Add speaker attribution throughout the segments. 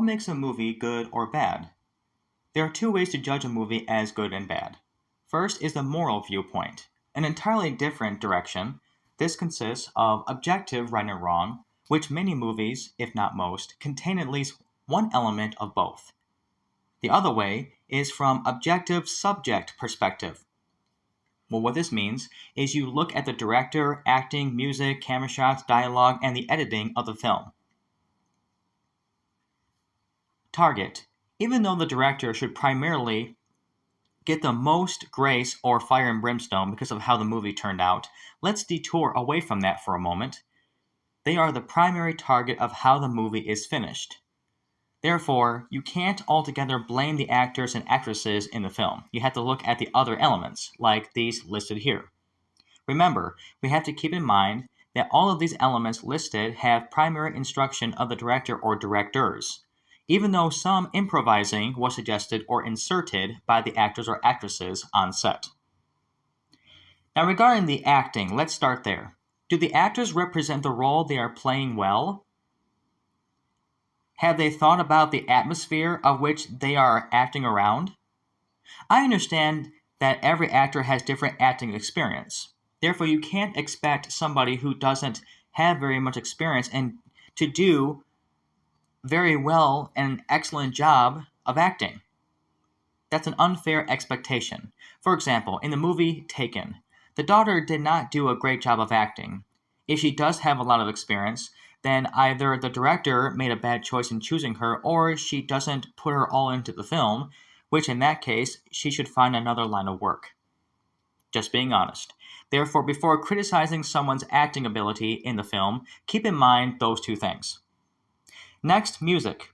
Speaker 1: makes a movie good or bad? There are two ways to judge a movie as good and bad. First is the moral viewpoint, an entirely different direction. This consists of objective right and wrong, which many movies, if not most, contain at least one element of both. The other way is from objective subject perspective. Well, what this means is you look at the director, acting, music, camera shots, dialogue, and the editing of the film. Target. Even though the director should primarily get the most grace or fire and brimstone because of how the movie turned out, let's detour away from that for a moment. They are the primary target of how the movie is finished. Therefore, you can't altogether blame the actors and actresses in the film. You have to look at the other elements, like these listed here. Remember, we have to keep in mind that all of these elements listed have primary instruction of the director or directors, even though some improvising was suggested or inserted by the actors or actresses on set. Now regarding the acting, let's start there. Do the actors represent the role they are playing well? Have they thought about the atmosphere of which they are acting around? I understand that every actor has different acting experience. Therefore, you can't expect somebody who doesn't have very much experience and to do very well and an excellent job of acting. That's an unfair expectation. For example, in the movie Taken, the daughter did not do a great job of acting. If she does have a lot of experience, then either the director made a bad choice in choosing her, or she doesn't put her all into the film, which in that case, she should find another line of work. Just being honest. Therefore, before criticizing someone's acting ability in the film, keep in mind those two things. Next, music.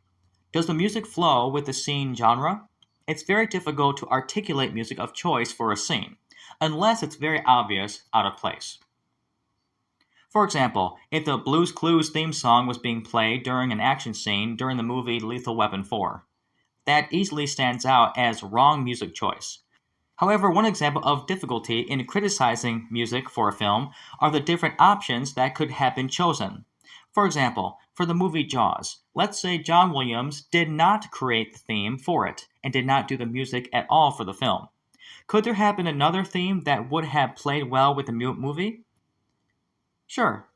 Speaker 1: Does the music flow with the scene genre? It's very difficult to articulate music of choice for a scene, unless it's very obvious out of place. For example, if the Blue's Clues theme song was being played during an action scene during the movie Lethal Weapon 4, that easily stands out as wrong music choice. However, one example of difficulty in criticizing music for a film are the different options that could have been chosen. For example, for the movie Jaws, let's say John Williams did not create the theme for it and did not do the music at all for the film. Could there have been another theme that would have played well with the movie? Sure.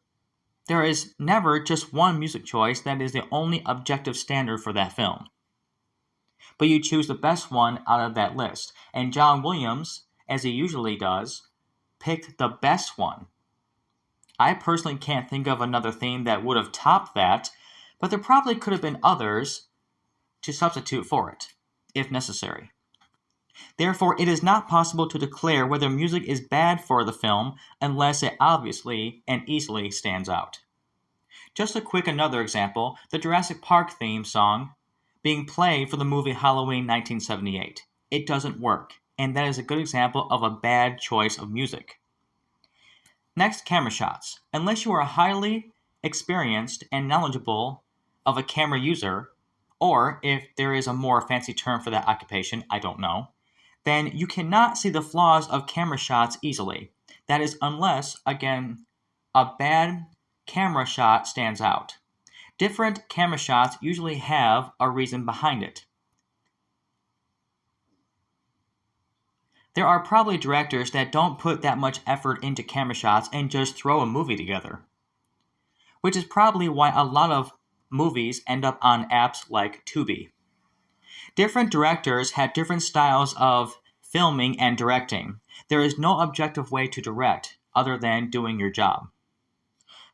Speaker 1: There is never just one music choice that is the only objective standard for that film. But you choose the best one out of that list, and John Williams, as he usually does, picked the best one. I personally can't think of another theme that would have topped that, but there probably could have been others to substitute for it, if necessary. Therefore, it is not possible to declare whether music is bad for the film unless it obviously and easily stands out. Just a quick another example, the Jurassic Park theme song being played for the movie Halloween 1978. It doesn't work, and that is a good example of a bad choice of music. Next, camera shots. Unless you are highly experienced and knowledgeable of a camera user, or if there is a more fancy term for that occupation, I don't know, then you cannot see the flaws of camera shots easily. That is unless, again, a bad camera shot stands out. Different camera shots usually have a reason behind it. There are probably directors that don't put that much effort into camera shots and just throw a movie together, which is probably why a lot of movies end up on apps like Tubi. Different directors have different styles of filming and directing. There is no objective way to direct other than doing your job.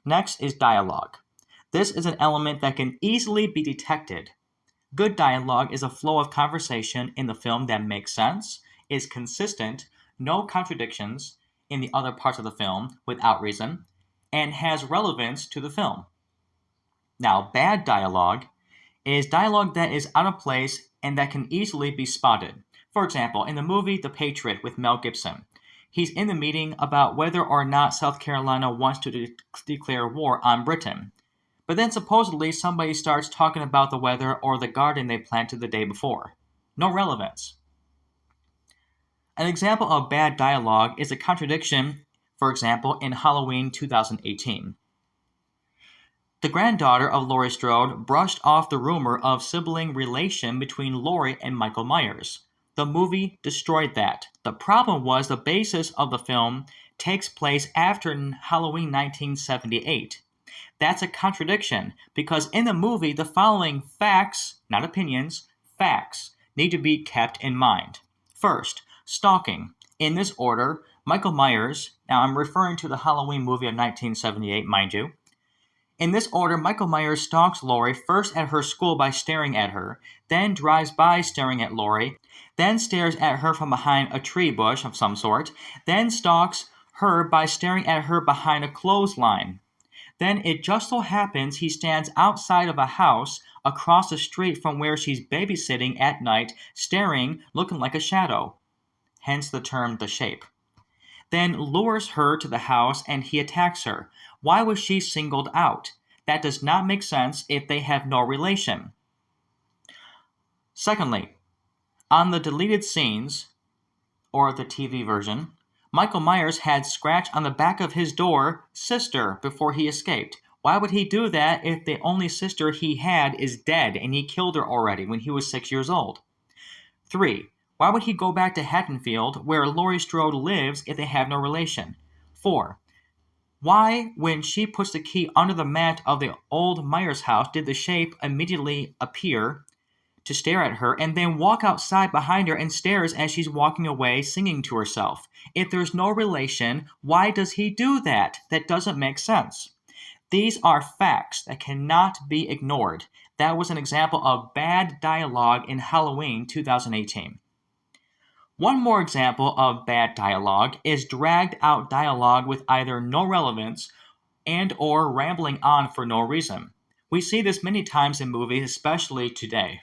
Speaker 1: Next is dialogue. This is an element that can easily be detected. Good dialogue is a flow of conversation in the film that makes sense, is consistent, no contradictions in the other parts of the film without reason, and has relevance to the film. Now, bad dialogue is dialogue that is out of place and that can easily be spotted. For example, in the movie The Patriot with Mel Gibson, he's in the meeting about whether or not South Carolina wants to declare war on Britain. But then supposedly somebody starts talking about the weather or the garden they planted the day before. No relevance. An example of bad dialogue is a contradiction, for example, in Halloween 2018. The granddaughter of Laurie Strode brushed off the rumor of sibling relation between Laurie and Michael Myers. The movie destroyed that. The problem was the basis of the film takes place after Halloween 1978. That's a contradiction, because in the movie, the following facts, not opinions, facts, need to be kept in mind. First, stalking. In this order, Michael Myers, now I'm referring to the Halloween movie of 1978, mind you. In this order, Michael Myers stalks Laurie first at her school by staring at her, then drives by staring at Laurie, then stares at her from behind a tree bush of some sort, then stalks her by staring at her behind a clothesline. Then it just so happens he stands outside of a house across the street from where she's babysitting at night, staring, looking like a shadow. Hence the term The Shape. Then lures her to the house and he attacks her. Why was she singled out? That does not make sense if they have no relation. Secondly, on the deleted scenes, or the TV version, Michael Myers had scratch on the back of his door, sister, before he escaped. Why would he do that if the only sister he had is dead and he killed her already when he was 6 years old? 3. Why would he go back to Haddonfield, where Laurie Strode lives, if they have no relation? 4. Why, when she puts the key under the mat of the old Myers house, did the Shape immediately appear to stare at her and then walk outside behind her and stares as she's walking away, singing to herself? If there's no relation, why does he do that? That doesn't make sense. These are facts that cannot be ignored. That was an example of bad dialogue in Halloween 2018. One more example of bad dialogue is dragged out dialogue with either no relevance and or rambling on for no reason. We see this many times in movies, especially today.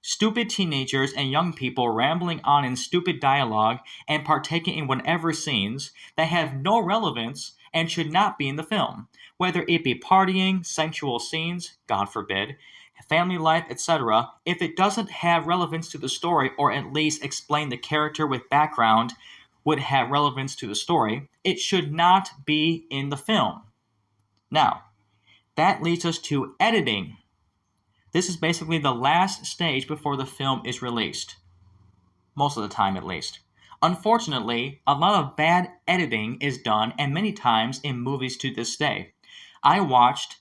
Speaker 1: Stupid teenagers and young people rambling on in stupid dialogue and partaking in whatever scenes that have no relevance and should not be in the film, whether it be partying, sensual scenes, God forbid, family life, etc. If it doesn't have relevance to the story, or at least explain the character with background would have relevance to the story, it should not be in the film. Now, that leads us to editing. This is basically the last stage before the film is released. Most of the time, at least. Unfortunately, a lot of bad editing is done, and many times in movies to this day. I watched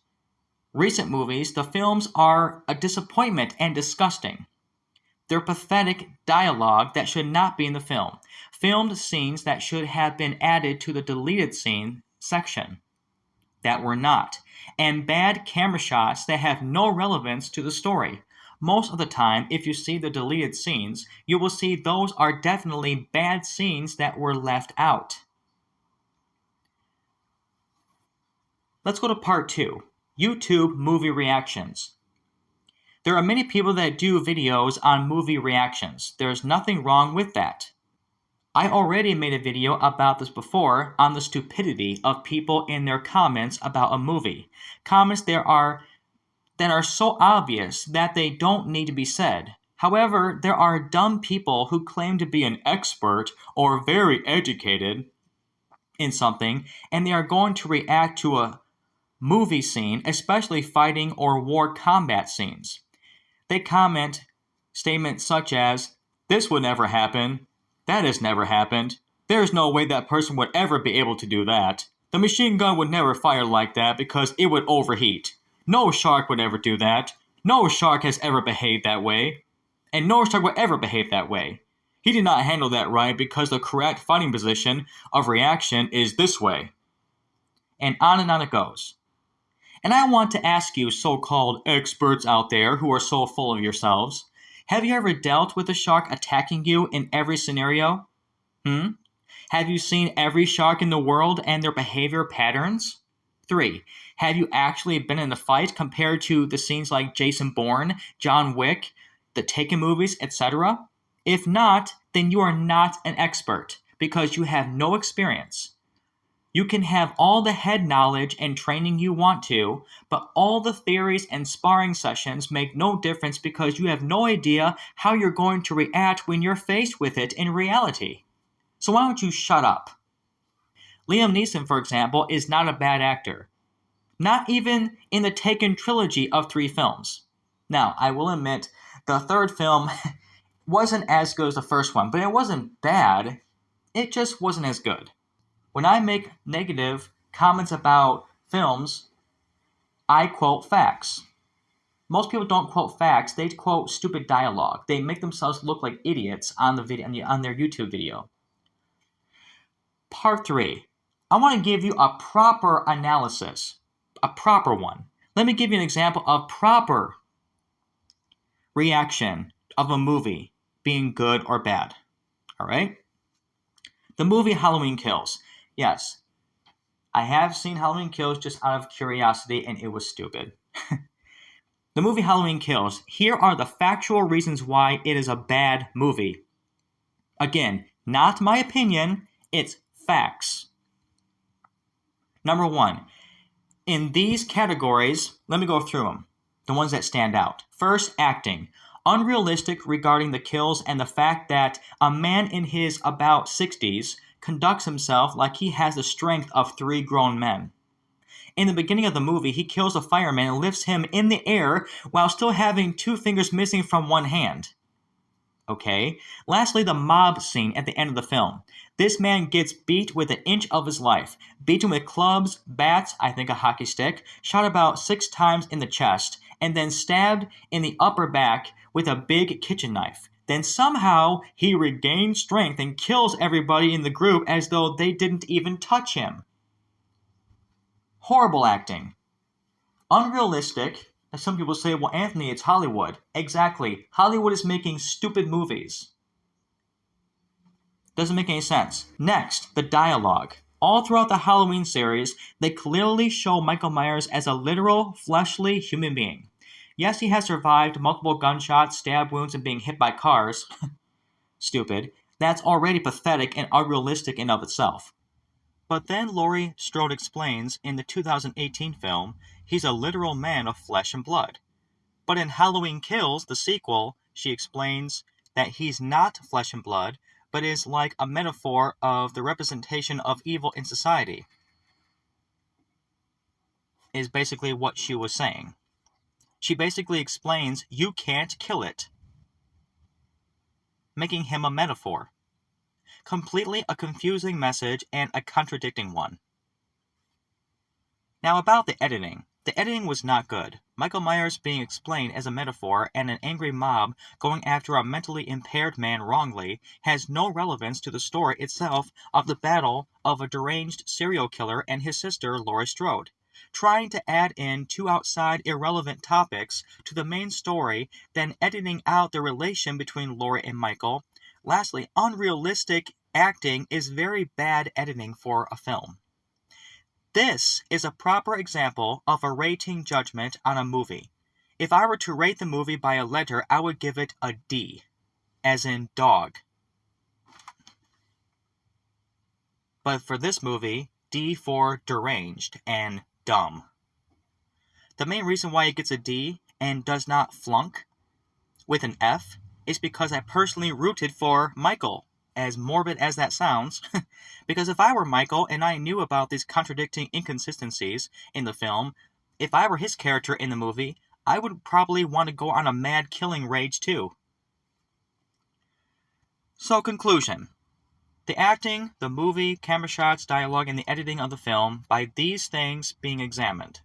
Speaker 1: recent movies. The films are a disappointment and disgusting. They're pathetic dialogue that should not be in the film. Filmed scenes that should have been added to the deleted scene section that were not. And bad camera shots that have no relevance to the story. Most of the time, if you see the deleted scenes, you will see those are definitely bad scenes that were left out. Let's go to part 2. YouTube movie reactions. There are many people that do videos on movie reactions. There's nothing wrong with that. I already made a video about this before on the stupidity of people in their comments about a movie. Comments that are so obvious that they don't need to be said. However, there are dumb people who claim to be an expert or very educated in something, and they are going to react to a movie scene, especially fighting or war combat scenes. They comment statements such as, "This would never happen. That has never happened. There's no way that person would ever be able to do that. The machine gun would never fire like that because it would overheat. No shark would ever do that. No shark has ever behaved that way. And no shark would ever behave that way. He did not handle that right because the correct fighting position of reaction is this way." And on it goes. And I want to ask you so-called experts out there who are so full of yourselves, have you ever dealt with a shark attacking you in every scenario? Have you seen every shark in the world and their behavior patterns? 3. Have you actually been in a fight compared to the scenes like Jason Bourne, John Wick, the Taken movies, etc.? If not, then you are not an expert because you have no experience. You can have all the head knowledge and training you want to, but all the theories and sparring sessions make no difference because you have no idea how you're going to react when you're faced with it in reality. So why don't you shut up? Liam Neeson, for example, is not a bad actor. Not even in the Taken trilogy of 3 films. Now, I will admit, the third film wasn't as good as the first one, but it wasn't bad. It just wasn't as good. When I make negative comments about films, I quote facts. Most people don't quote facts, they quote stupid dialogue. They make themselves look like idiots on the video on their YouTube video. Part 3. I want to give you a proper analysis. A proper one. Let me give you an example of proper reaction of a movie being good or bad. Alright? The movie Halloween Kills. Yes, I have seen Halloween Kills just out of curiosity, and it was stupid. The movie Halloween Kills. Here are the factual reasons why it is a bad movie. Again, not my opinion, it's facts. Number 1. In these categories, let me go through them. The ones that stand out. First, acting. Unrealistic regarding the kills and the fact that a man in his about 60s conducts himself like he has the strength of 3 grown men. In the beginning of the movie, he kills a fireman and lifts him in the air while still having 2 fingers missing from one hand. Okay. Lastly, the mob scene at the end of the film. This man gets beat with an inch of his life. Beaten with clubs, bats, I think a hockey stick, shot about 6 times in the chest, and then stabbed in the upper back with a big kitchen knife. Then somehow he regains strength and kills everybody in the group as though they didn't even touch him. Horrible acting. Unrealistic. Some people say, well, Anthony, it's Hollywood. Exactly. Hollywood is making stupid movies. Doesn't make any sense. Next, the dialogue. All throughout the Halloween series, they clearly show Michael Myers as a literal, fleshly human being. Yes, he has survived multiple gunshots, stab wounds, and being hit by cars. Stupid. That's already pathetic and unrealistic in of itself. But then Laurie Strode explains in the 2018 film, he's a literal man of flesh and blood. But in Halloween Kills, the sequel, she explains that he's not flesh and blood, but is like a metaphor of the representation of evil in society. Is basically what she was saying. She basically explains you can't kill it, making him a metaphor. Completely a confusing message and a contradicting one. Now about the editing. The editing was not good. Michael Myers being explained as a metaphor and an angry mob going after a mentally impaired man wrongly has no relevance to the story itself of the battle of a deranged serial killer and his sister Laurie Strode. Trying to add in 2 outside irrelevant topics to the main story, then editing out the relation between Laurie and Michael. Lastly, unrealistic acting is very bad editing for a film. This is a proper example of a rating judgment on a movie. If I were to rate the movie by a letter, I would give it a D, as in dog. But for this movie, D for deranged and dumb. The main reason why it gets a D and does not flunk with an F is because I personally rooted for Michael, as morbid as that sounds, because if I were Michael and I knew about these contradicting inconsistencies in the film, if I were his character in the movie, I would probably want to go on a mad killing rage too. So conclusion. The acting, the movie, camera shots, dialogue, and the editing of the film, by these things being examined.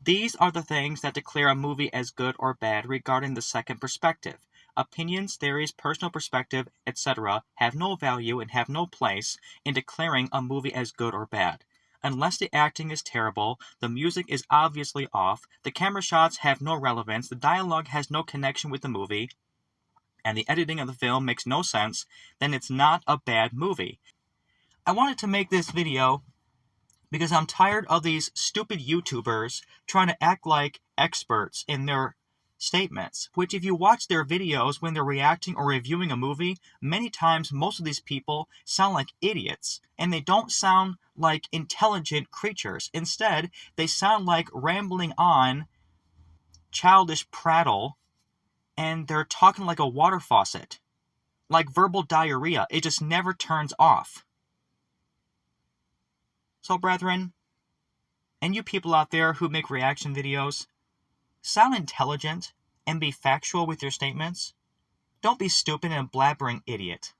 Speaker 1: These are the things that declare a movie as good or bad regarding the second perspective. Opinions, theories, personal perspective, etc. have no value and have no place in declaring a movie as good or bad. Unless the acting is terrible, the music is obviously off, the camera shots have no relevance, the dialogue has no connection with the movie, and the editing of the film makes no sense, then it's not a bad movie. I wanted to make this video because I'm tired of these stupid YouTubers trying to act like experts in their statements, which if you watch their videos when they're reacting or reviewing a movie, many times most of these people sound like idiots, and they don't sound like intelligent creatures. Instead, they sound like rambling on childish prattle, and they're talking like a water faucet, like verbal diarrhea. It just never turns off. So, brethren, And you people out there who make reaction videos, sound intelligent and be factual with your statements. Don't be stupid and blabbering idiot.